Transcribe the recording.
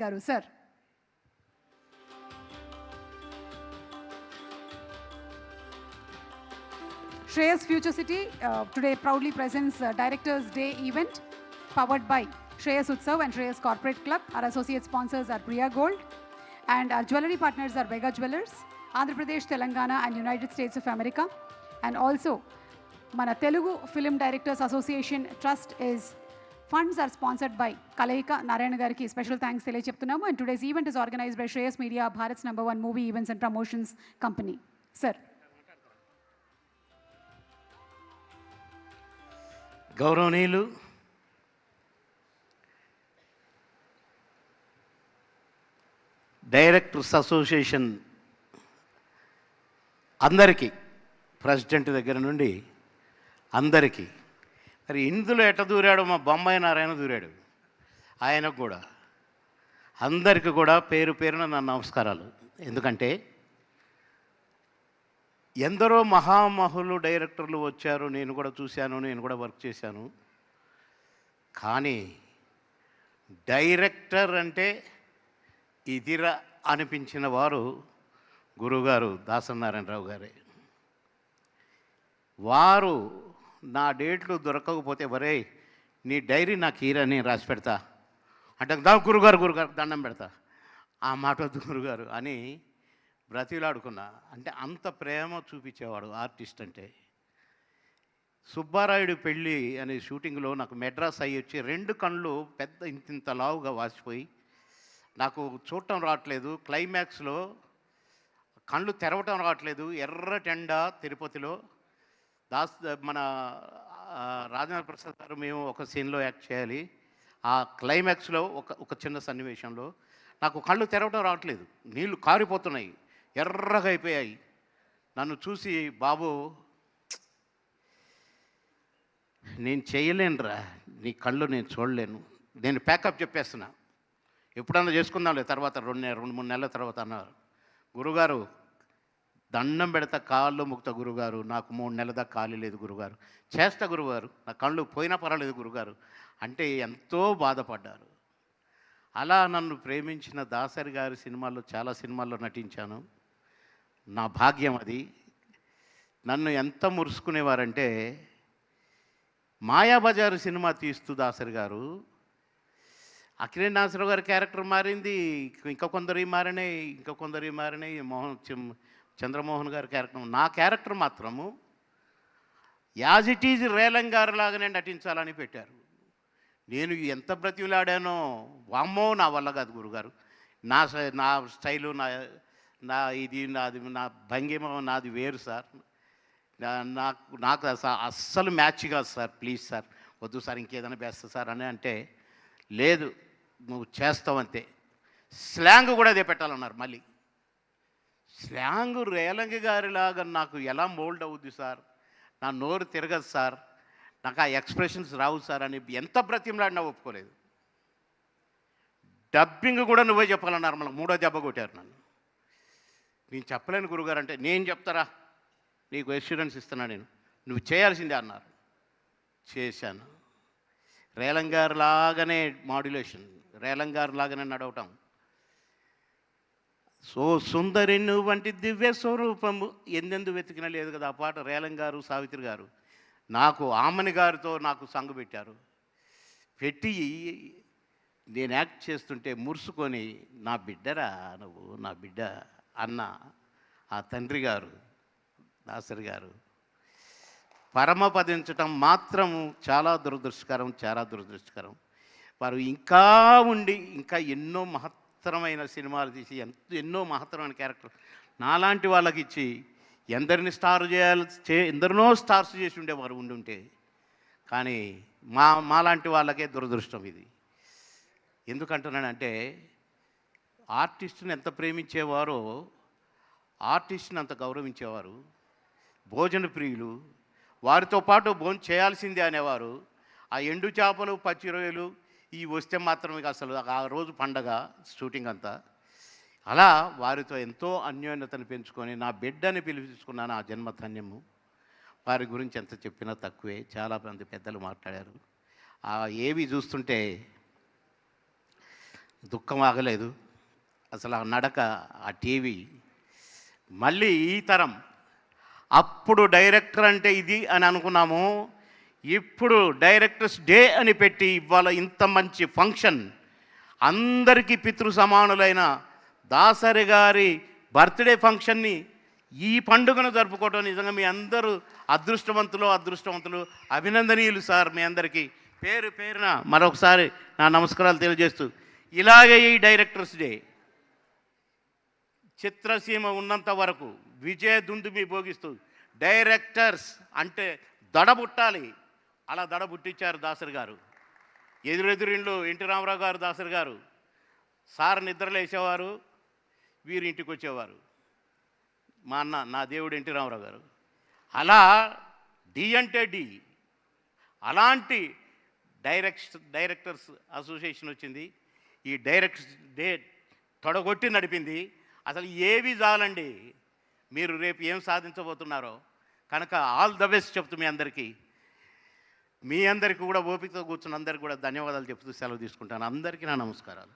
Garu, sir. Shreyas Future City today proudly presents Directors Day event powered by Shreyas Utsav and Shreyas Corporate Club. Our associate sponsors are Priya Gold and our jewelry partners are Vega Jewelers, Andhra Pradesh, Telangana and United States of America. And also, Mana Telugu Film Directors Association Trust is funds are sponsored by Kalaika Narayana Gariki. Special thanks తెలియచెప్తున్నాము. And today's event is organized by Shreyas Media, Bharat's #1 movie events and promotions company. Sir. గౌరవనీయులు directors association అందరికీ president దగ్గర నుండి అందరికీ మరి ఇందులో ఎట్ట దూరాడు మా బొమ్మాయి నారాయణ దూరాడు ఆయనకు కూడా అందరికీ కూడా పేరు పేరున నా నమస్కారాలు. ఎందుకంటే ఎందరో మహామహులు డైరెక్టర్లు వచ్చారు, నేను కూడా చూశాను, నేను కూడా వర్క్ చేశాను. కానీ డైరెక్టర్ అంటే ఇదిరా అనిపించిన వారు గురువుగారు దాసనారాయణరావు గారే. వారు నా డేట్లు దొరకకపోతే వరే నీ డైరీ నాకు ఈరా నేను రాసి పెడతా అంటే దా గురుగారు దండం పెడతా, ఆ మాట వద్దు గురుగారు అని బ్రతిలాడుకున్నా. అంటే అంత ప్రేమ చూపించేవాడు ఆర్టిస్ట్ అంటే. సుబ్బారాయుడు పెళ్ళి అనే షూటింగ్లో నాకు మెడ్రాస్ అయ్యి వచ్చి 2 కళ్ళు పెద్ద ఇంత లావుగా వాసిపోయి నాకు చూడటం రావట్లేదు. క్లైమాక్స్లో కళ్ళు తెరవటం రావట్లేదు. ఎర్రటెండ తిరుపతిలో మన రాజేంద్ర ప్రసాద్ గారు మేము ఒక సీన్లో యాక్ట్ చేయాలి. ఆ క్లైమాక్స్లో ఒక చిన్న సన్నివేశంలో నాకు కళ్ళు తెరవటం రావట్లేదు, నీళ్లు కారిపోతున్నాయి, ఎర్రగా అయిపోయాయి. నన్ను చూసి బాబు నేను చేయలేనురా, నీ కళ్ళు నేను చూడలేను, నేను ప్యాకప్ చెప్పేస్తున్నా, ఎప్పుడన్నా చేసుకుందాంలే తర్వాత 2-3 నెలల తర్వాత అన్నారు. గురుగారు దండం పెడతా కాళ్ళు ముక్త గురుగారు, నాకు 3 నెలల దాకా ఖాళీ లేదు గురుగారు, చేస్తా గురుగారు, నా కళ్ళు పోయినా పర్వాలేదు గురుగారు అంటే ఎంతో బాధపడ్డారు. అలా నన్ను ప్రేమించిన దాసరి గారి సినిమాల్లో చాలా సినిమాల్లో నటించాను. నా భాగ్యం అది. నన్ను ఎంత మురుసుకునేవారంటే మాయాబజారు సినిమా తీస్తూ దాసరి గారు అఖిలేష్ నాగేశ్వరరావు గారి క్యారెక్టర్ మారింది, ఇంకా కొందరు మారినాయి, చంద్రమోహన్ గారి క్యారెక్టర్. నా క్యారెక్టర్ మాత్రము యాజ్ ఇట్ ఈజ్ రేలంగారు లాగానే నటించాలని పెట్టారు. నేను ఎంత బ్రతిలాడానో, వామ్మో నా వల్ల కాదు గురుగారు, నా స్టైలు నాది నా భంగిమ నాది వేరు సార్, నాకు అస్సలు మ్యాచ్ కాదు సార్, ప్లీజ్ సార్ వద్దు సార్ ఇంకేదైనా బెస్ట్ సార్ అని అంటే లేదు నువ్వు చేస్తావంతే. స్లాంగ్ కూడా అదే పెట్టాలన్నారు. మళ్ళీ స్లాంగ్ రేలంగి గారిలాగా నాకు ఎలా మోల్డ్ అవుద్ది సార్, నా నోరు తిరగదు సార్, నాకు ఆ ఎక్స్ప్రెషన్స్ రావు సార్ అని ఎంత బ్రతిమలాడినా ఒప్పుకోలేదు. డబ్బింగ్ కూడా నువ్వే చెప్పాలన్నారు. మళ్ళీ 3వ దెబ్బ కొట్టారు నన్ను. నేను చెప్పలేను గురుగారు అంటే నేను చెప్తారా, నీకు ఎష్యూరెన్స్ ఇస్తున్నా నేను, నువ్వు చేయాల్సిందే అన్నారు. చేశాను. రేలంగారు లాగానే మాడ్యులేషన్, రేలంగారు లాగానే నడవటం. సో సుందరి వంటి దివ్య స్వరూపము ఎందెందు వెతికినా లేదు కదా. ఆ పాట రేలంగారు సావిత్రి గారు నాకు ఆమని గారితో నాకు సంగు పెట్టారు. పెట్టి నేను యాక్ట్ చేస్తుంటే మురుసుకొని నా బిడ్డరా నువ్వు నా బిడ్డ అన్న ఆ తండ్రి గారు దాసరి గారు పరమపదించటం మాత్రం చాలా దురదృష్టకరం. వారు ఇంకా ఉండి ఇంకా ఎన్నో మహత్తరమైన సినిమాలు తీసి ఎన్నో మహత్తరమైన క్యారెక్టర్ నాలాంటి వాళ్ళకి ఇచ్చి ఎందరిని ఎందరినో స్టార్స్ చేసి ఉండేవారు ఉండుంటే. కానీ మాలాంటి వాళ్ళకే దురదృష్టం ఇది. ఎందుకంటున్నానంటే ఆర్టిస్టుని ఎంత ప్రేమించేవారో ఆర్టిస్ట్ని అంత గౌరవించేవారు. భోజన ప్రియులు, వారితో పాటు భోజనం చేయాల్సిందే అనేవారు. ఆ ఎండు చేపలు పచ్చి రొయ్యలు ఇవి వస్తే మాత్రమే అసలు ఆ రోజు పండగ షూటింగ్ అంతా. అలా వారితో ఎంతో అన్యోన్యతను పెంచుకొని నా బిడ్డని పిలిపించుకున్నాను. ఆ జన్మధన్యము. వారి గురించి ఎంత చెప్పినా తక్కువే. చాలామంది పెద్దలు మాట్లాడారు. ఏవి చూస్తుంటే దుఃఖం ఆగలేదు. అసలు ఆ నడక, ఆ టీవీ మళ్ళీ ఈ తరం. అప్పుడు డైరెక్టర్ అంటే ఇది అని అనుకున్నాము. ఇప్పుడు డైరెక్టర్స్ డే అని పెట్టి ఇవాళ ఇంత మంచి ఫంక్షన్, అందరికీ పితృ సమానులైన దాసరి గారి బర్త్డే ఫంక్షన్ని ఈ పండుగను జరుపుకోవడం నిజంగా మీ అందరూ అదృష్టవంతులు, అభినందనీయులు సార్. మీ అందరికీ పేరు పేరున మరొకసారి నా నమస్కారాలు తెలియజేస్తూ, ఇలాగే ఈ డైరెక్టర్స్ డే చిత్రసీమ ఉన్నంత వరకు విజయదుందుమి భోగిస్తూ డైరెక్టర్స్ అంటే దడబుట్టాలి. అలా దడబుట్టించారు దాసరి గారు. ఎదురెదురింట్లో ఎన్టీ రామారావు గారు, దాసరి గారు సార్ నిద్రలేసేవారు, వీరి ఇంటికి వచ్చేవారు. మా అన్న, నా దేవుడు ఎన్టీ రామారావు గారు. అలా డి అంటే డి, అలాంటి డైరెక్టర్స్ అసోసియేషన్ వచ్చింది. ఈ డైరెక్టర్స్ డే తొడగొట్టి నడిపింది. అసలు ఏవి చాలండి, మీరు రేపు ఏం సాధించబోతున్నారో. కనుక ఆల్ ద బెస్ట్ చెప్తూ మీ అందరికీ కూడా ఓపికతో కూర్చున్న అందరికీ కూడా ధన్యవాదాలు చెప్తూ సెలవు తీసుకుంటాను. అందరికీ నా నమస్కారాలు.